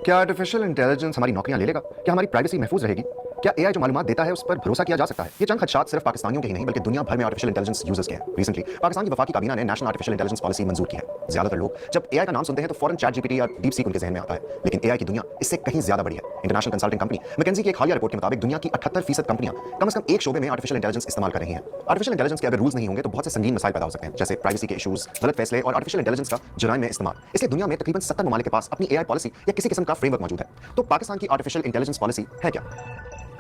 क्या artificial intelligence हमारी नौकरियां ले लेगा? क्या हमारी प्राइवेसी महफूज रहेगी? क्या एआई जो मालूमात देता है उस पर भरोसा किया जा सकता है? ये चंद खदशात सिर्फ पाकिस्तानियों के ही नहीं बल्कि दुनिया भर में आर्टिफिशियल इंटेलिजेंस यूजर्स के हैं। रिसेंटली पाकिस्तान की वफाकी काबीना ने नेशनल आर्टिफिशियल इंटेलिजेंस पॉलिसी मंजूर की है। ज्यादातर लोग जब एआई का नाम सुनते हैं तो फौरन चैट जीपीटी या डीप सीक उनके जहन में आता है, लेकिन एआई की दुनिया इससे कहीं ज्यादा बड़ी है। इंटरनेशनल कंसल्टिंग कंपनी मैकेंजी की एक हालिया रिपोर्ट के मुताबिक दुनिया की 78% कंपनियां कम से कम एक शोबे में आर्टिफिशियल इंटेलिजेंस इस्तेमाल कर रही हैं। आर्टिफिशियल इंटेलिजेंस के अगर रूल्स नहीं होंगे तो बहुत से संगीन मसाइल पैदा हो सकते हैं, जैसे प्राइवेसी के इशूज, गलत फैसले और आर्टिफिशियल इंटेलिजेंस का जुर्म में इस्तेमाल। इसलिए दुनिया में तकरीबन 70 ममालिक के पास अपनी एआई पॉलिसी या किसी किस्म का फ्रेमवर्क मौजूद है। तो पाकिस्तान की आर्टिफिशियल इंटेलिजेंस पॉलिसी है क्या?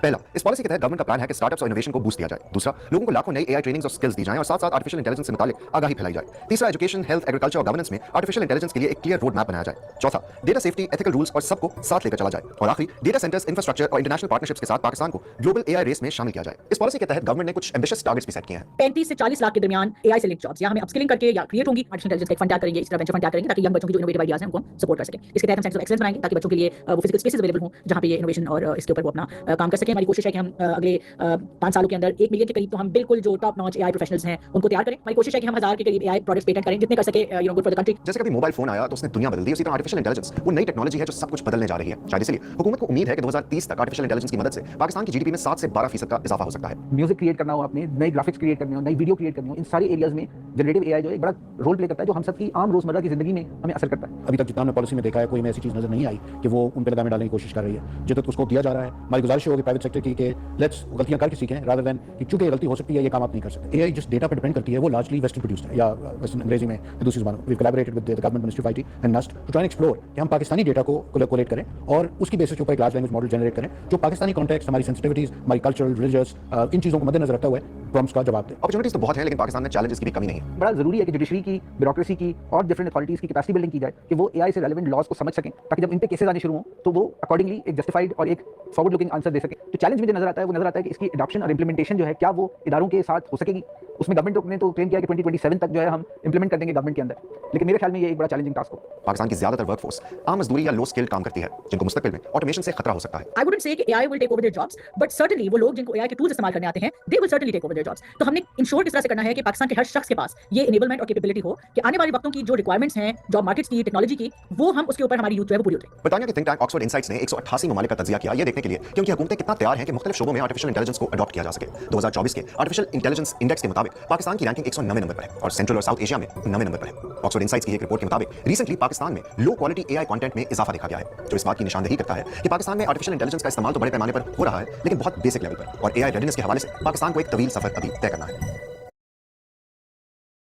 पहला, इस पॉलिसी के तहत गवर्नमेंट का प्लान है कि स्टार्टअप्स और इनोवेशन को बूस्ट दिया जाए। दूसरा, लोगों को लाखों नई एआई ट्रेनिंग्स और स्किल्स दी जाएं और साथ साथ आर्टिफिशियल इंटेलिजेंस से मुतालिक आगाही फैलाई जाए। तीसरा, एजुकेशन, हेल्थ, एग्रीकल्चर और गवर्नेंस में आर्टिफिशियल इंटेलिजेंस के लिए एक क्लियर रोड मैप बनाया जाए। चौथा, डेटा सेफ्टी, एथिकल रूल्स और सबको साथ लेकर चला जाए। और आखिरी, डेटा सेंटर्स, इंफ्रास्ट्रक्चर और इंटरनेशनल पार्टनरशिप्स के साथ पाकिस्तान को ग्लोबल एआई रेस में शामिल किया जाए। इस पॉलिसी के तहत गवर्नमेंट ने कुछ एम्बिशियस टारगेट्स भी सेट किए हैं। 35 से 40 लाख के दरमियान एआई से लिंक जॉब्स या हमें अपस्किलिंग करके या क्रिएट होंगी, आर्टिफिशियल इंटेलिजेंस का एक फंड तैयार करेंगे, इस तरह वेंचर फंड तैयार करेंगे ताकि यंग बच्चों की जो इनोवेटिव आइडियाज हैं उनको हम सपोर्ट कर सकें। इसके तहत हम सेंटर ऑफ एक्सीलेंस बनाएंगे ताकि बच्चों के लिए वो फिजिकल स्पेसेस अवेलेबल हों जहां पे ये इनोवेशन और इसके ऊपर वो अपना काम कर सकें। हमारी कोशिश है कि हम अगले 5 सालों के अंदर 1 मिलियन के करीब तो हम बिल्कुल जो टॉप नॉच एआई प्रोफेशनल्स हैं उनको तैयार करें। हमारी कोशिश है कि हम 1000 के करीब एआई प्रोडक्ट्स पेटेंट करें, जितने कर सके गुड फॉर द कंट्री। जैसे कभी मोबाइल फोन आया तो उसने दुनिया बदल दी, उसी तरह आर्टिफिशियल इंटेलिजेंस वो नई टेक्नोलॉजी है जो सब कुछ बदलने जा रही है। शायद इसलिए हुकूमत को उम्मीद है कि 2030 तक आर्टिफिशियल इंटेलिजेंस की मदद से पाकिस्तान की जीडीपी में 7 से 12% का इजाफा हो सकता है। म्यूजिक क्रिएट करना हो, आपने नई ग्राफिक्स क्रिएट करनी हो, नई वीडियो क्रिएट करनी हो, इन सारी एरियाज में जनरेटिव एआई जो है एक बड़ा रोल प्ले करता है, जो हम सबकी आम रोजमर्रा की जिंदगी में हमें असर करता है। अभी तक जितना हमने पॉलिसी में देखा है, कोई में ऐसी चीज़ नजर नहीं आई कि वो उन पे लगाम डालने की कोशिश कर रही है। जितना उसको दिया जा रहा है, हमारी गुजारिश होगी प्राइवेट सेक्टर की कि लेट्स गलतियां करके सीखें, रादर देन कि चूंकि गलती हो सकती है ये काम आप नहीं कर सकते। एआई जिस डेटा पर डिपेंड करती है वो लार्जली वेस्टर्न प्रोड्यूस्ड है, या वेस्टर्न अंग्रेजी में दूसरी जुबान। We collaborated with the government ministry of IT and NUST to try and explore कि हम पाकिस्तानी डेटा को कोलेट करें और उसकी बेसिस के ऊपर एक लार्ज लैंग्वेज मॉडल जनरेट करें जो पाकिस्तानी कॉन्टेक्स्ट, हमारी सेंसिटिविटीज, हमारी कल्चरल, रिलीजियस इन चीज़ों को मद्देनजर रखते हुए प्रॉब्लम्स का जवाब दे। अपॉर्चुनिटीज तो बहुत है, लेकिन पाकिस्तान में चैलेंजेस की भी कमी नहीं है। बड़ा जरूरी है कि जुडिशरी की, ब्यूरोक्रेसी की और डिफरेंट अथॉरिटीज की कैपेसिटी बिल्डिंग की जाए कि वो एआई से रेलेवेंट लॉज को समझ सकें, ताकि जब इन पे केसेस आने शुरू हों तो वो अकॉर्डिंगली एक जस्टिफाइड और एक फॉरवर्ड लुकिंग आंसर दे सकें। तो चैलेंज मुझे नजर आता है, वो नजर आता है कि इसकी एडॉप्शन और इंप्लीमेंटेशन जो है क्या वो इदारों के साथ हो सकेगी। उसमें गवर्नमेंट ने तो क्लेम किया कि 2027 तक जो है हम इंप्लीमेंट कर देंगे गवर्नमेंट के अंदर, लेकिन मेरे ख्याल में ये एक बड़ा चैलेंजिंग टास्क हो। पाकिस्तान की ज्यादातर वर्कफोर्स आम मजदूरी या लो स्किल्ड काम करती है, जिनको मुस्तकबिल में ऑटोमेशन से खतरा हो सकता है। I wouldn't say कि AI will take over their jobs, but certainly वो लोग जिनको AI के टूल्स इस्तेमाल करने आते हैं, they will certainly take over their jobs. तो हमने इंश्योर इस तरह से करना है कि पाकिस्तान के हर शख्स के पास ये इनेबलमेंट और कैपेबिलिटी हो कि आने वाले वक्तों की जो रिक्वायरमेंट्स हैं जॉब मार्केट्स की, टेक्नोलॉजी की, वो हम उसके ऊपर हमारी यूथ जो है वो पूरी उतरे। बरतानिया के थिंक टैंक ऑक्सफोर्ड इनसाइट्स ने 188 ममालिक का तज्जिया किया, ये देखने के लिए कि उनकी हुकूमतें कितना तैयार हैं कि मुख्तलिफ शोबों में आर्टिफिशियल इंटेलिजेंस को अडॉप्ट किया जा सके। 2024 के आर्टिफिशियल इंटेलिजेंस इंडेक्स के मुताबिक पाकिस्तान की रैंकिंग 109 नंबर पर है और सेंट्रल और साउथ एशिया में 9वें नंबर पर है। ऑक्सफोर्ड इनसाइट्स की एक रिपोर्ट के मुताबिक रिसेंटली पाकिस्तान में लो क्वालिटी एआई कंटेंट में इजाफा देखा गया है, जो इस बात की निशानदेही करता है कि पाकिस्तान में आर्टिफिशियल इंटेलिजेंस का इस्तेमाल तो बड़े पैमाने पर हो रहा है, लेकिन बहुत बेसिक लेवल पर, और एआई रेडीनेस के हवाले से पाकिस्तान को एक तवील सफर अभी तय करना है।